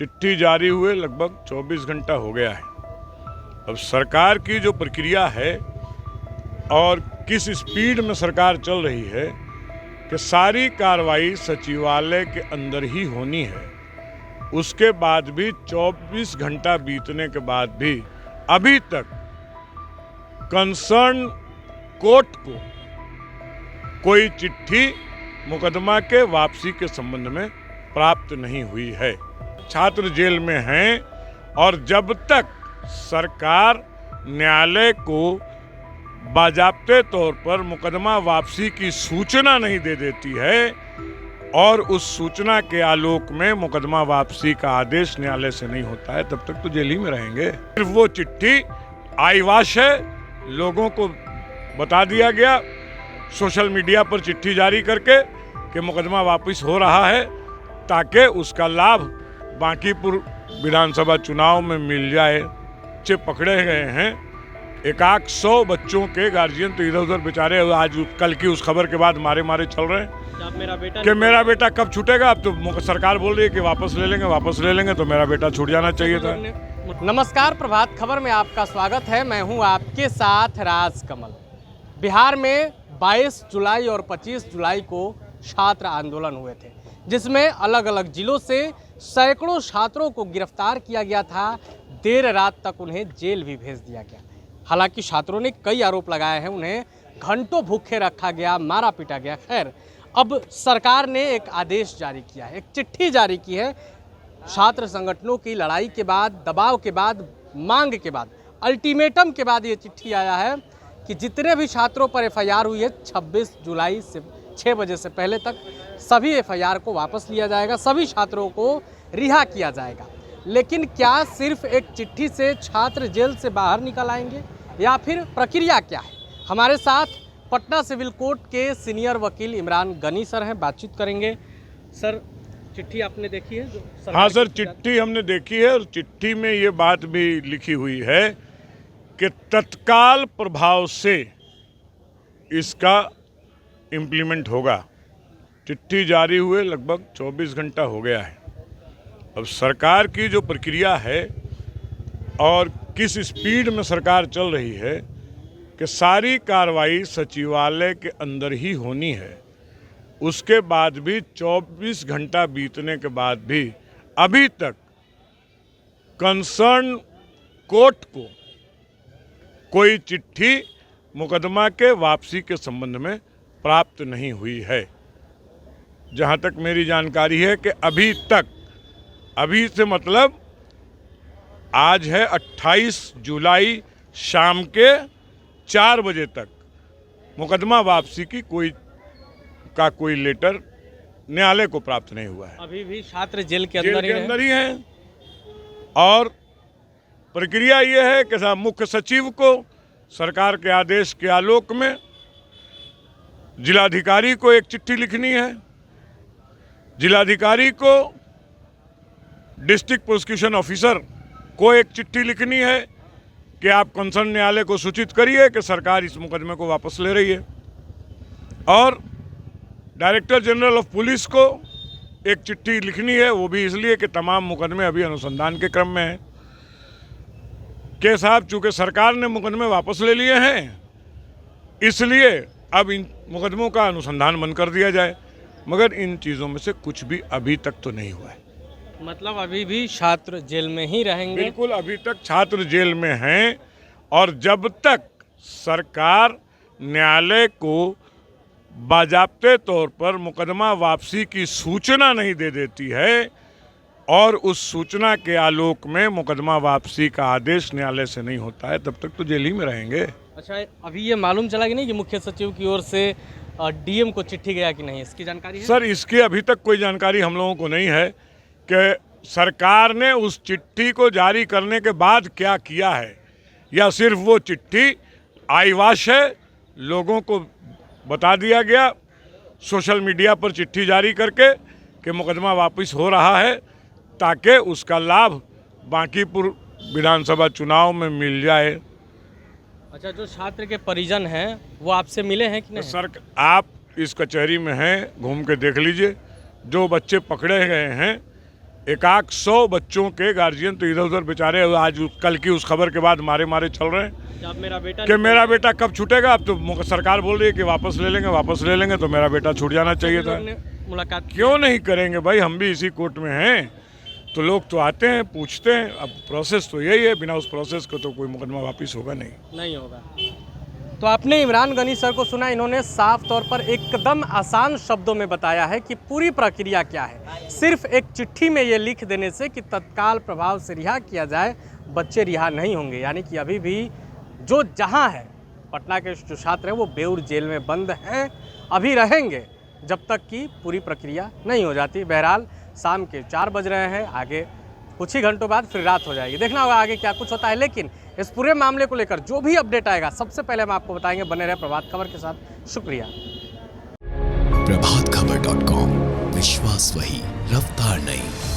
चिट्ठी जारी हुए लगभग 24 घंटा हो गया है। अब सरकार की जो प्रक्रिया है और किस स्पीड में सरकार चल रही है कि सारी कार्रवाई सचिवालय के अंदर ही होनी है। उसके बाद भी 24 घंटा बीतने के बाद भी अभी तक कंसर्न कोर्ट को कोई चिट्ठी मुकदमा के वापसी के संबंध में प्राप्त नहीं हुई है। छात्र जेल में हैं और जब तक सरकार न्यायालय को बाजाप्ते तौर पर मुकदमा वापसी की सूचना नहीं दे देती है और उस सूचना के आलोक में मुकदमा वापसी का आदेश न्यायालय से नहीं होता है, तब तक तो जेल ही में रहेंगे। सिर्फ वो चिट्ठी आईवाश है, लोगों को बता दिया गया सोशल मीडिया पर चिट्ठी जारी करके कि मुकदमा वापस हो रहा है, ताकि उसका लाभ बांकीपुर विधानसभा चुनाव में मिल जाए। बच्चे पकड़े गए हैं, 100 बच्चों के गार्जियन तो इधर उधर बेचारे आज कल की उस खबर के बाद मारे मारे चल रहे हैं कि मेरा बेटा कब छूटेगा। अब तो सरकार बोल रही है कि वापस ले लेंगे, तो मेरा बेटा छूट जाना चाहिए था। नमस्कार, प्रभात खबर में आपका स्वागत है। मैं हूं आपके साथ राज कमल। बिहार में 22 जुलाई और 25 जुलाई को छात्र आंदोलन हुए थे, जिसमें अलग अलग जिलों से सैकड़ों छात्रों को गिरफ्तार किया गया था। देर रात तक उन्हें जेल भी भेज दिया गया। हालांकि छात्रों ने कई आरोप लगाए हैं, उन्हें घंटों भूखे रखा गया, मारा पीटा गया। खैर, अब सरकार ने एक आदेश जारी किया है, एक चिट्ठी जारी की है। छात्र संगठनों की लड़ाई के बाद, दबाव के बाद, मांग के बाद, अल्टीमेटम के बाद ये चिट्ठी आया है कि जितने भी छात्रों पर एफआईआर हुई है 26 जुलाई से 6 बजे से पहले तक सभी एफआईआर को वापस लिया जाएगा, सभी छात्रों को रिहा किया जाएगा। लेकिन क्या सिर्फ एक चिट्ठी से छात्र जेल से बाहर निकल आएंगे या फिर प्रक्रिया क्या है? हमारे साथ पटना सिविल कोर्ट के सीनियर वकील इमरान गनी सर हैं, बातचीत करेंगे। सर, चिट्ठी आपने देखी है? हाँ सर, चिट्ठी हमने देखी है और चिट्ठी में ये बात भी लिखी हुई है कि तत्काल प्रभाव से इसका इम्प्लीमेंट होगा। चिट्ठी जारी हुए लगभग 24 घंटा हो गया है। अब सरकार की जो प्रक्रिया है और किस स्पीड में सरकार चल रही है कि सारी कार्रवाई सचिवालय के अंदर ही होनी है। उसके बाद भी 24 घंटा बीतने के बाद भी अभी तक कंसर्न कोर्ट को कोई चिट्ठी मुकदमा के वापसी के संबंध में प्राप्त नहीं हुई है। जहां तक मेरी जानकारी है कि अभी तक, अभी से मतलब आज है 28 जुलाई शाम के 4 बजे तक मुकदमा वापसी की कोई लेटर न्यायालय को प्राप्त नहीं हुआ है। अभी भी छात्र जेल के अंदर ही हैं। और प्रक्रिया ये है कि मुख्य सचिव को सरकार के आदेश के आलोक में जिलाधिकारी को एक चिट्ठी लिखनी है, जिलाधिकारी को डिस्ट्रिक्ट प्रोसिक्यूशन ऑफिसर को एक चिट्ठी लिखनी है कि आप कंसर्न न्यायालय को सूचित करिए कि सरकार इस मुकदमे को वापस ले रही है, और डायरेक्टर जनरल ऑफ पुलिस को एक चिट्ठी लिखनी है। वो भी इसलिए कि तमाम मुकदमे अभी अनुसंधान के क्रम में हैं कि साहब, चूंकि सरकार ने मुकदमे वापस ले लिए हैं, इसलिए अब इन मुकदमों का अनुसंधान बंद कर दिया जाए। मगर इन चीज़ों में से कुछ भी अभी तक तो नहीं हुआ है। मतलब अभी भी छात्र जेल में ही रहेंगे? बिल्कुल, अभी तक छात्र जेल में हैं और जब तक सरकार न्यायालय को बाजाप्ते तौर पर मुकदमा वापसी की सूचना नहीं दे देती है और उस सूचना के आलोक में मुकदमा वापसी का आदेश न्यायालय से नहीं होता है, तब तक तो जेल ही में रहेंगे। अच्छा, अभी ये मालूम चला कि नहीं कि मुख्य सचिव की ओर से डीएम को चिट्ठी गया कि नहीं, इसकी जानकारी है? सर, इसकी अभी तक कोई जानकारी हम लोगों को नहीं है कि सरकार ने उस चिट्ठी को जारी करने के बाद क्या किया है, या सिर्फ वो चिट्ठी आईवाश है, लोगों को बता दिया गया सोशल मीडिया पर चिट्ठी जारी करके कि मुकदमा वापस हो रहा है, ताकि उसका लाभ बांकीपुर विधानसभा चुनाव में मिल जाए। अच्छा, जो छात्र के परिजन हैं वो आपसे मिले हैं कि नहीं? सर, आप इस कचहरी में हैं, घूम के देख लीजिए। जो बच्चे पकड़े गए हैं 100 बच्चों के गार्जियन तो इधर उधर बेचारे आज कल की उस खबर के बाद मारे मारे चल रहे हैं अब मेरा बेटा कि मेरा बेटा कब छूटेगा। अब तो सरकार बोल रही है कि वापस ले लेंगे तो मेरा बेटा छूट जाना चाहिए था। मुलाकात क्यों नहीं करेंगे भाई, हम भी इसी कोर्ट में हैं, तो लोग तो आते हैं पूछते हैं। अब प्रोसेस तो यही है, बिना उस प्रोसेस को तो कोई मुकदमा वापस होगा नहीं होगा। तो आपने इमरान गनी सर को सुना, इन्होंने साफ तौर पर एकदम आसान शब्दों में बताया है कि पूरी प्रक्रिया क्या है। सिर्फ एक चिट्ठी में ये लिख देने से कि तत्काल प्रभाव से रिहा किया जाए, बच्चे रिहा नहीं होंगे। यानी कि अभी भी जो जहां है, पटना के जो छात्र हैं वो बेउर जेल में बंद हैं, अभी रहेंगे जब तक कि पूरी प्रक्रिया नहीं हो जाती। बहरहाल शाम के 4 बज रहे हैं, आगे कुछ ही घंटों बाद फिर रात हो जाएगी। देखना होगा आगे क्या कुछ होता है, लेकिन इस पूरे मामले को लेकर जो भी अपडेट आएगा सबसे पहले हम आपको बताएंगे। बने रहे प्रभात खबर के साथ। शुक्रिया। प्रभातखबर.com, विश्वास वही, रफ्तार नहीं।